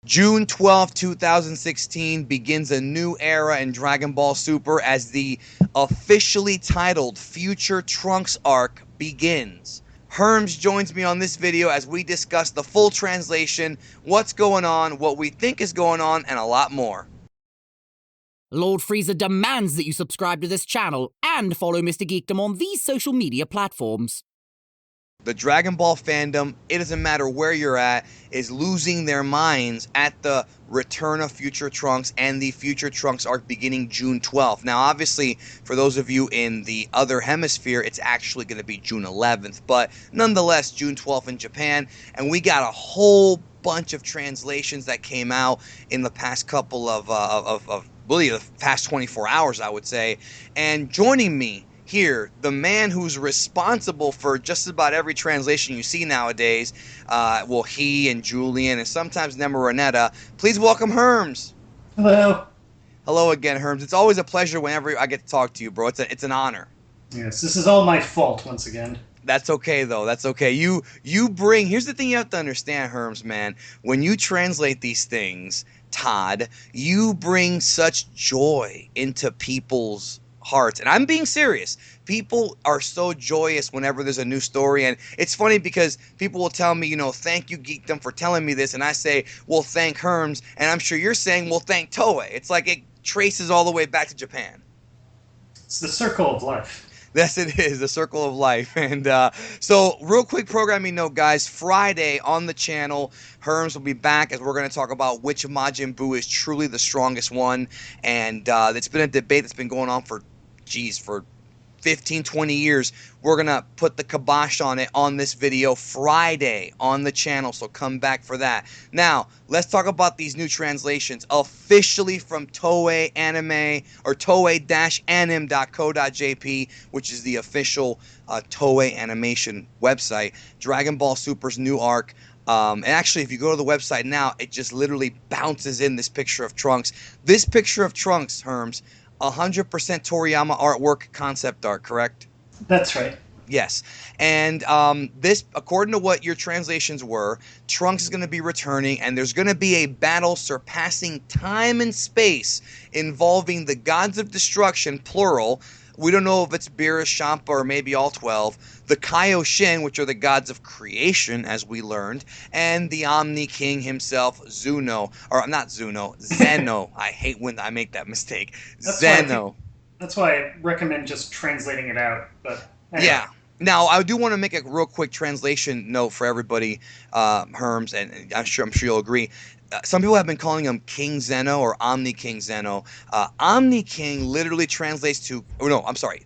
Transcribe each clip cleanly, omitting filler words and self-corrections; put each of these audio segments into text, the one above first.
June 12th, 2016 begins a new era in Dragon Ball Super as the officially titled Future Trunks arc begins. Herms joins me on this video as we discuss the full translation, what's going on, what we think is going on, and a lot more. Lord Frieza demands that you subscribe to this channel and follow Mr. Geekdom on these social media platforms. The Dragon Ball fandom, it doesn't matter where you're at, is losing their minds at the return of Future Trunks and the Future Trunks arc beginning June 12th. Now, obviously, for those of you in the other hemisphere, it's actually going to be June 11th. But nonetheless, June 12th in Japan. And we got a whole bunch of translations that came out in the past couple of really the past 24 hours, I would say. And joining me here, the man who's responsible for just about every translation you see nowadays, well, he and Julian and sometimes Nemaronetta. Please welcome Herms. Hello. Hello again, Herms. It's always a pleasure whenever I get to talk to you, bro. It's an honor. Yes, this is all my fault once again. That's okay, though. That's okay. You bring... Here's the thing you have to understand, Herms, man. When you translate these things, Todd, you bring such joy into people's hearts. And I'm being serious. People are so joyous whenever there's a new story. And it's funny because people will tell me, thank you, Geekdom, for telling me this. And I say, well, thank Herms. And I'm sure you're saying, well, thank Toei. It's like it traces all the way back to Japan. It's the circle of life. Yes, it is, the circle of life. And so, real quick programming note, guys. Friday on the channel, Herms will be back as we're going to talk about which Majin Buu is truly the strongest one. And it's been a debate that's been going on for 15, 20 years. We're going to put the kibosh on it on this video Friday on the channel, so come back for that. Now, let's talk about these new translations officially from Toei Anime, or toei-anim.co.jp, which is the official Toei animation website. Dragon Ball Super's new arc. And actually, if you go to the website now, it just literally bounces in this picture of Trunks. This picture of Trunks, Herms, 100% Toriyama artwork, concept art, correct? That's right. Yes. And this, according to what your translations were, Trunks is going to be returning, and there's going to be a battle surpassing time and space involving the gods of destruction, plural. We don't know if it's Beerus, Champa, or maybe all 12. The Kaioshin, which are the gods of creation, as we learned. And the Omni King himself, Zuno. Or not Zuno, Zeno. I hate when I make that mistake. Zeno. That's why I recommend just translating it out. But anyway. Yeah. Now, I do want to make a real quick translation note for everybody, Herms, and I'm sure you'll agree. Some people have been calling him King Zeno or Omni King Zeno. Omni King literally translates to,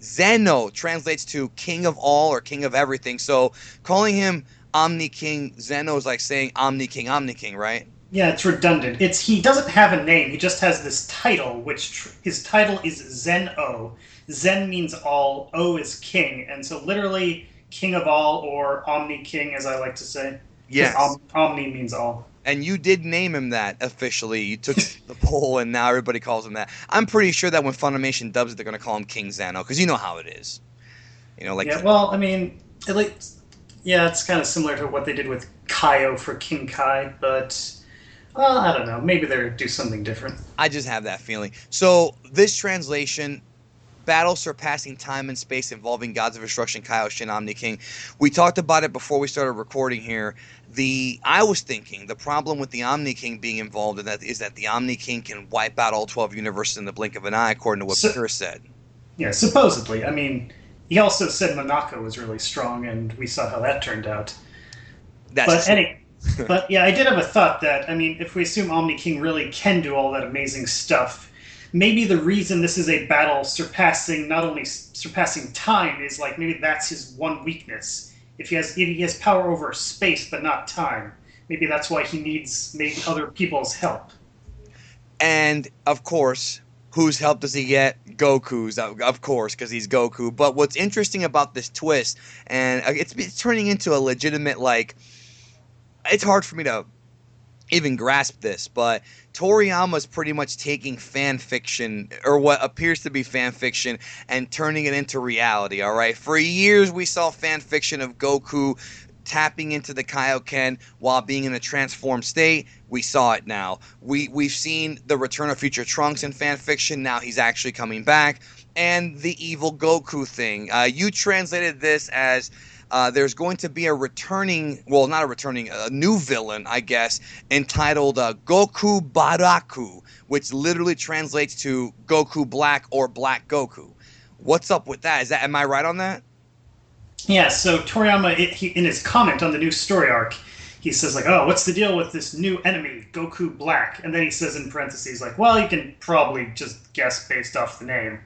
Zeno translates to King of all or King of everything. So calling him Omni King Zeno is like saying Omni King, right? Yeah, it's redundant. He doesn't have a name. He just has this title, which his title is Zen-O. Zen means all, O is king, and so literally King of all, or Omni King, as I like to say. Yes. Omni means all. And you did name him that officially. You took the poll, and now everybody calls him that. I'm pretty sure that when Funimation dubs it, they're going to call him King Zeno, because you know how it is. Yeah, well, I mean, it's kind of similar to what they did with Kaio for King Kai, but, well, I don't know. Maybe they'll do something different. I just have that feeling. So, this translation, battle surpassing time and space involving gods of destruction, Kaioshin, Omni King. We talked about it before we started recording here. I was thinking the problem with the Omni King being involved in that is that the Omni King can wipe out all 12 universes in the blink of an eye, according to what Beerus said. Yeah, supposedly. I mean, he also said Monako was really strong, and we saw how that turned out. That's true. But yeah, I did have a thought that, I mean, if we assume Omni King really can do all that amazing stuff, maybe the reason this is a battle not only surpassing time, is like maybe that's his one weakness. If he has power over space but not time, maybe that's why he needs maybe other people's help. And of course, whose help does he get? Goku's, of course, because he's Goku. But what's interesting about this twist, and it's turning into a legitimate, it's hard for me to even grasp this, but Toriyama's pretty much taking fan fiction, or what appears to be fan fiction, and turning it into reality, all right? For years, we saw fan fiction of Goku tapping into the Kaioken while being in a transformed state. We saw it now. We've seen the return of future Trunks in fan fiction. Now he's actually coming back. And the evil Goku thing. You translated this as there's going to be a returning, well, not a returning, a new villain, I guess, entitled Goku Baraku, which literally translates to Goku Black or Black Goku. What's up with that? Am I right on that? Yeah, so Toriyama, in his comment on the new story arc, he says, like, oh, what's the deal with this new enemy, Goku Black? And then he says in parentheses, like, well, you can probably just guess based off the name.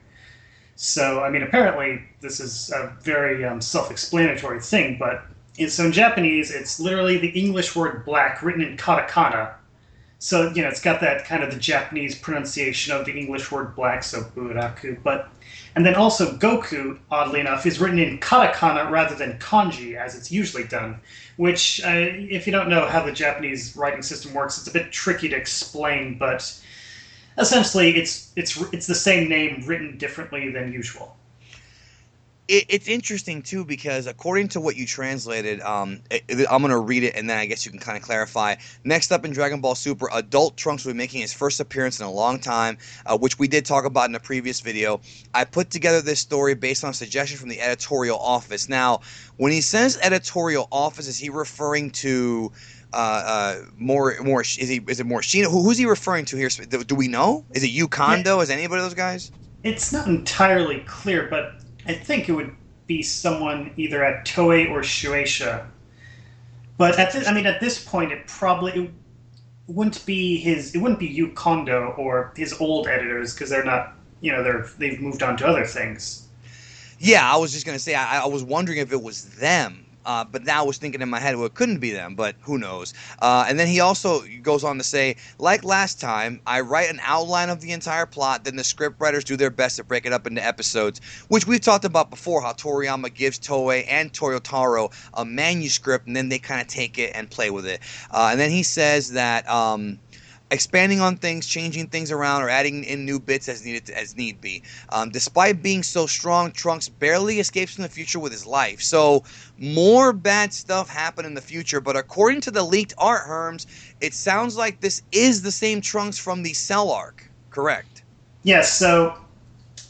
So, I mean, apparently this is a very self-explanatory thing, but so in Japanese, it's literally the English word black written in katakana. So, you know, it's got that kind of the Japanese pronunciation of the English word black, so buraku. And then also Goku, oddly enough, is written in katakana rather than kanji, as it's usually done, which, if you don't know how the Japanese writing system works, it's a bit tricky to explain, but essentially, it's the same name written differently than usual. It's interesting too because according to what you translated, I'm gonna read it and then I guess you can kind of clarify. Next up in Dragon Ball Super, adult Trunks will be making his first appearance in a long time, which we did talk about in a previous video. I put together this story based on a suggestion from the editorial office. Now, when he says editorial office, is he referring to more is it more Shino? Who's he referring to here? Do we know? Is it Yu Kondo? Is anybody of those guys? It's not entirely clear, but I think it would be someone either at Toei or Shueisha. But at this point, it wouldn't be Yu Kondo or his old editors because they're not, they've moved on to other things. Yeah, I was just gonna say I was wondering if it was them. But now I was thinking in my head, well, it couldn't be them, but who knows? And then he also goes on to say, like last time, I write an outline of the entire plot, then the script writers do their best to break it up into episodes, which we've talked about before, how Toriyama gives Toei and Toyotaro a manuscript, and then they kind of take it and play with it. And then he says that expanding on things, changing things around, or adding in new bits as need be. Despite being so strong, Trunks barely escapes from the future with his life. So more bad stuff happen in the future, but according to the leaked art, Herms, it sounds like this is the same Trunks from the Cell arc, correct? Yes, so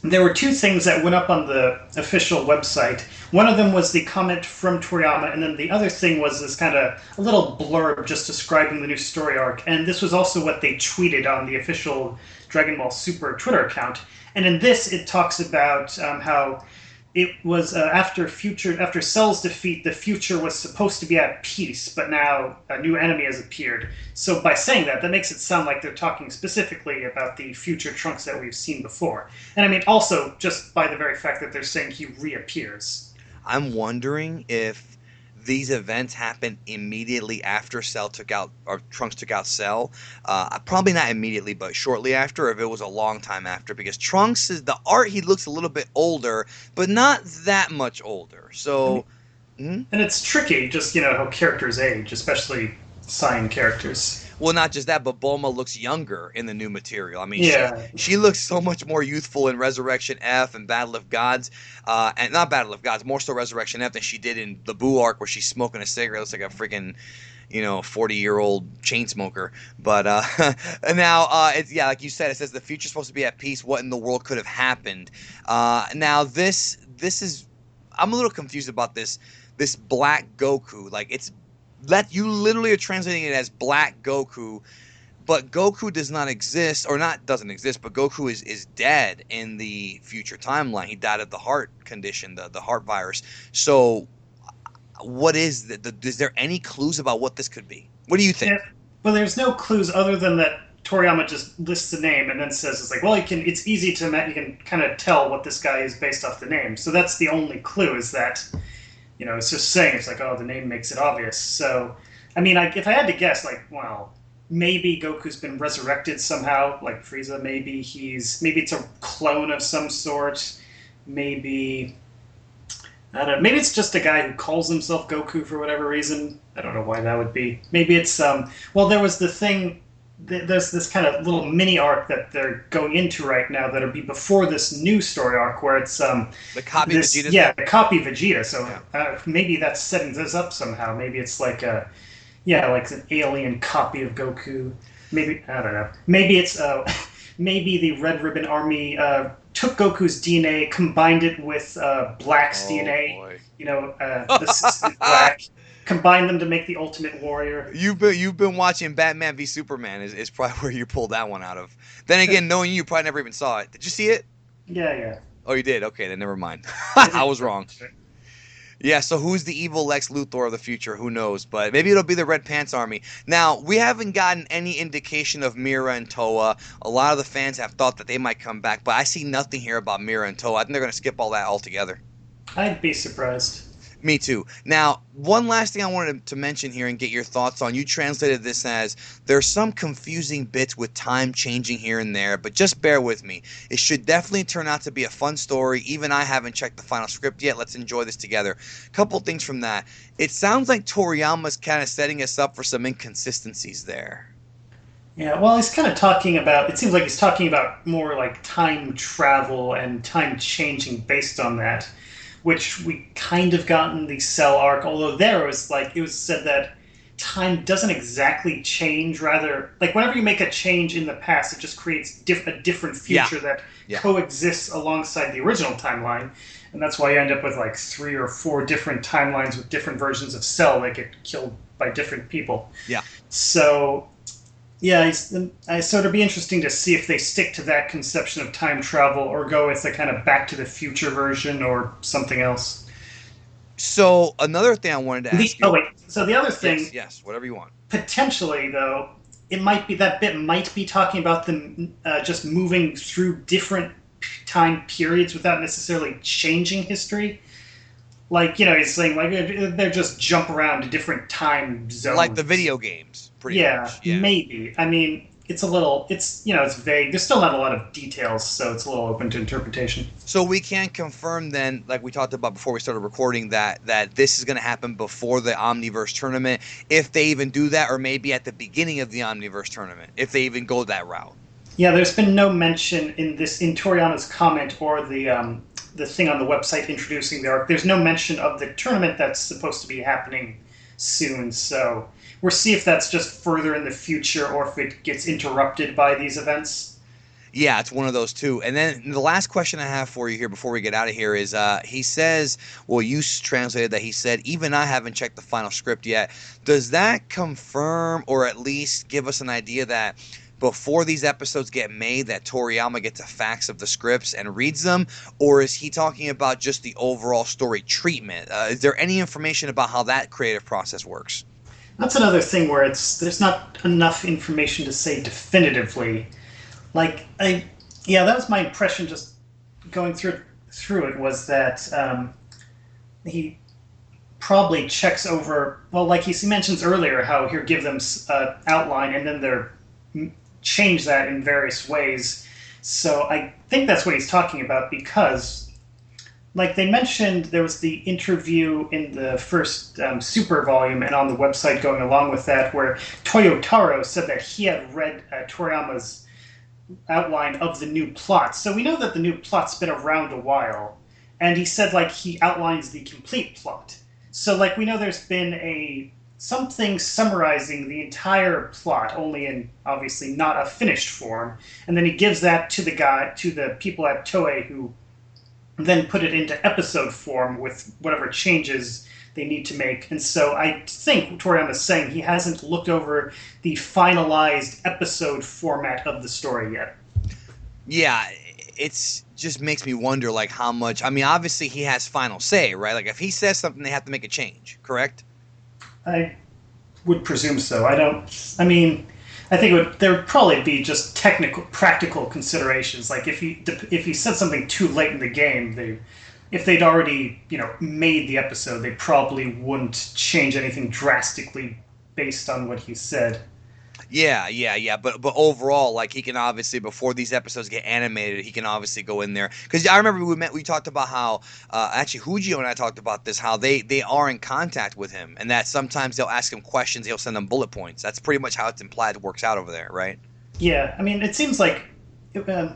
there were two things that went up on the official website. One of them was the comment from Toriyama, and then the other thing was this kind of a little blurb just describing the new story arc. And this was also what they tweeted on the official Dragon Ball Super Twitter account. And in this, it talks about how it was after Cell's defeat, the future was supposed to be at peace, but now a new enemy has appeared. So by saying that makes it sound like they're talking specifically about the future Trunks that we've seen before. And I mean, also, just by the very fact that they're saying he reappears. I'm wondering if these events happen immediately after Trunks took out Cell. Probably not immediately, but shortly after, if it was a long time after, because Trunks is the art, he looks a little bit older, but not that much older. So, and it's tricky, just how characters age, especially Saiyan characters. Well, not just that, but Bulma looks younger in the new material. I mean, yeah. she looks so much more youthful in Resurrection F and Battle of Gods, and not Battle of Gods, more so Resurrection F than she did in the Buu arc, where she's smoking a cigarette. Looks like a freaking, 40-year-old chain smoker. But now, it's like you said, it says the future's supposed to be at peace. What in the world could have happened? Now this is, I'm a little confused about this Black Goku. Like you literally are translating it as Black Goku, but Goku does not exist, or not doesn't exist, but Goku is dead in the future timeline. He died of the heart condition, the heart virus. So what is is there any clues about what this could be? What do you think? Yeah, well, there's no clues other than that Toriyama just lists the name and then says it's like, well, it's easy to you can kind of tell what this guy is based off the name. So that's the only clue, is that it's just saying, it's like, oh, the name makes it obvious. So, I mean, if I had to guess, well, maybe Goku's been resurrected somehow, like Frieza. Maybe it's a clone of some sort. Maybe, I don't know, maybe it's just a guy who calls himself Goku for whatever reason. I don't know why that would be. Maybe it's, well, there was the thing there's this kind of little mini arc that they're going into right now that'll be before this new story arc where it's The copy this Vegeta thing? the copy Vegeta. So Yeah. maybe that's setting this up somehow. Maybe it's like a like an alien copy of Goku. Maybe I don't know. Maybe it's maybe the Red Ribbon Army took Goku's DNA, combined it with Black's DNA. Boy. The system Black. Combine them to make the Ultimate Warrior. You've been watching Batman v Superman is probably where you pulled that one out of. Then again, knowing you probably never even saw it. Did you see it? Yeah. Oh, you did? Okay, then never mind. I was wrong. Yeah, so who's the evil Lex Luthor of the future? Who knows? But maybe it'll be the Red Pants Army. Now, we haven't gotten any indication of Mira and Toa. A lot of the fans have thought that they might come back, but I see nothing here about Mira and Toa. I think they're going to skip all that altogether. I'd be surprised. Me too. Now, one last thing I wanted to mention here and get your thoughts on. You translated this as, there's some confusing bits with time changing here and there, but just bear with me. It should definitely turn out to be a fun story. Even I haven't checked the final script yet. Let's enjoy this together. Couple things from that. It sounds like Toriyama's kind of setting us up for some inconsistencies there. Yeah, well, he's kind of talking about, it seems like he's talking about more like time travel and time changing based on that, which we kind of got in the Cell arc, although there it was said that time doesn't exactly change, rather, like whenever you make a change in the past, it just creates a different future that coexists alongside the original timeline, and that's why you end up with like 3 or 4 different timelines with different versions of Cell that get killed by different people. Yeah. So yeah, so it'll be interesting to see if they stick to that conception of time travel or go with the kind of Back to the Future version or something else. So, another thing I wanted to ask you. Oh, wait. So the other thing... Yes, whatever you want. Potentially, though, that bit might be talking about them just moving through different time periods without necessarily changing history. Like, he's saying, like, they're just jump around to different time zones. Like the video games, pretty much. Yeah, maybe. I mean, it's vague. There's still not a lot of details, so it's a little open to interpretation. So we can confirm then, like we talked about before we started recording, that this is going to happen before the Omniverse tournament, if they even do that, or maybe at the beginning of the Omniverse tournament, if they even go that route. Yeah, there's been no mention in Toriyama's comment or the thing on the website introducing the arc. There's no mention of the tournament that's supposed to be happening soon, so we'll see if that's just further in the future or if it gets interrupted by these events. Yeah, it's one of those two. And then the last question I have for you here before we get out of here is, he says, well, you translated that he said, even I haven't checked the final script yet. Does that confirm or at least give us an idea that before these episodes get made, that Toriyama gets a fax of the scripts and reads them? Or is he talking about just the overall story treatment? Is there any information about how that creative process works? That's another thing where there's not enough information to say definitively. Like, that was my impression just going through it, was that he probably checks over, well, like he mentions earlier, how he'll give them outline and then they're change that in various ways. So I think that's what he's talking about, because like they mentioned, there was the interview in the first Super volume and on the website going along with that, where Toyotaro said that he had read Toriyama's outline of the new plot. So we know that the new plot's been around a while, and he said like he outlines the complete plot. So like we know there's been something summarizing the entire plot, only in obviously not a finished form, and then he gives that to the people at Toei, who then put it into episode form with whatever changes they need to make. And so I think Toriyama's saying he hasn't looked over the finalized episode format of the story yet. Yeah, it's just makes me wonder, like, how much... I mean, obviously he has final say, right? Like, if he says something, they have to make a change, correct? I would presume so. I think there would probably be just practical considerations. Like if he said something too late in the game, if they'd already made the episode, they probably wouldn't change anything drastically based on what he said. Yeah. But overall, like he can obviously before these episodes get animated, he can obviously go in there because I remember we talked about how actually Hujio and I talked about this how they are in contact with him and that sometimes they'll ask him questions, he'll send them bullet points. That's pretty much how it's implied it works out over there, right? Yeah, I mean, it seems like,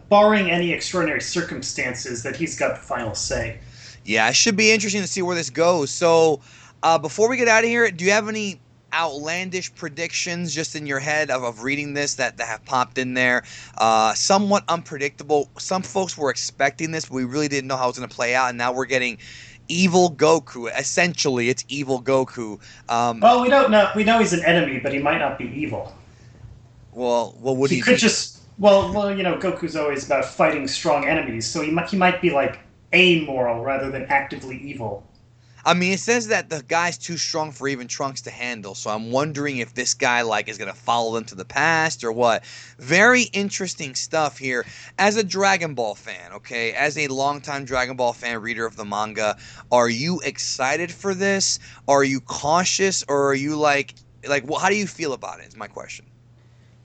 barring any extraordinary circumstances, that he's got the final say. Yeah, it should be interesting to see where this goes. So, before we get out of here, do you have any outlandish predictions just in your head of reading this that have popped in there? Somewhat unpredictable. Some folks were expecting this, but we really didn't know how it was going to play out, and now we're getting evil Goku. Essentially, it's evil Goku. Well, we don't know. We know he's an enemy, but he might not be evil. Well, what would He he could be? just. Well, Goku's always about fighting strong enemies, so he might be like amoral rather than actively evil. I mean, it says that the guy's too strong for even Trunks to handle, so I'm wondering if this guy like is gonna follow them to the past or what. Very interesting stuff here. As a Dragon Ball fan, okay, as a longtime Dragon Ball fan, reader of the manga, are you excited for this? Are you cautious, or are you like, well, how do you feel about it? Is my question.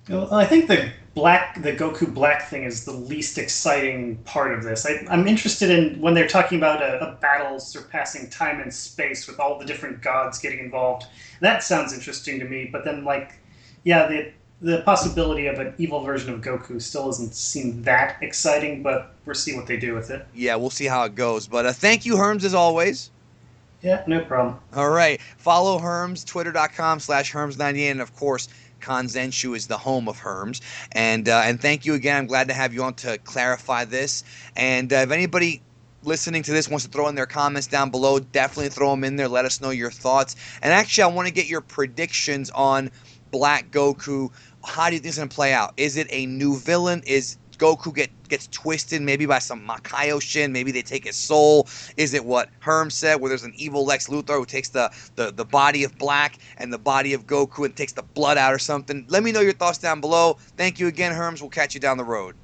Well, I think the Goku Black thing is the least exciting part of this. I'm interested in when they're talking about a battle surpassing time and space with all the different gods getting involved. That sounds interesting to me. But then, yeah, the possibility of an evil version of Goku still doesn't seem that exciting. But we'll see what they do with it. Yeah, we'll see how it goes. But thank you, Herms, as always. Yeah, no problem. All right. Follow Herms, twitter.com/Herms98. And of course, Kanzenshu is the home of Herms. And thank you again. I'm glad to have you on to clarify this. And if anybody listening to this wants to throw in their comments down below, definitely throw them in there. Let us know your thoughts. And actually, I want to get your predictions on Black Goku. How do you think it's going to play out? Is it a new villain? Is Goku gets twisted maybe by some Makaioshin? Maybe they take his soul. Is it what Herm said, where there's an evil Lex Luthor who takes the body of Black and the body of Goku and takes the blood out or something? Let me know your thoughts down below. Thank you again, Herms. We'll catch you down the road.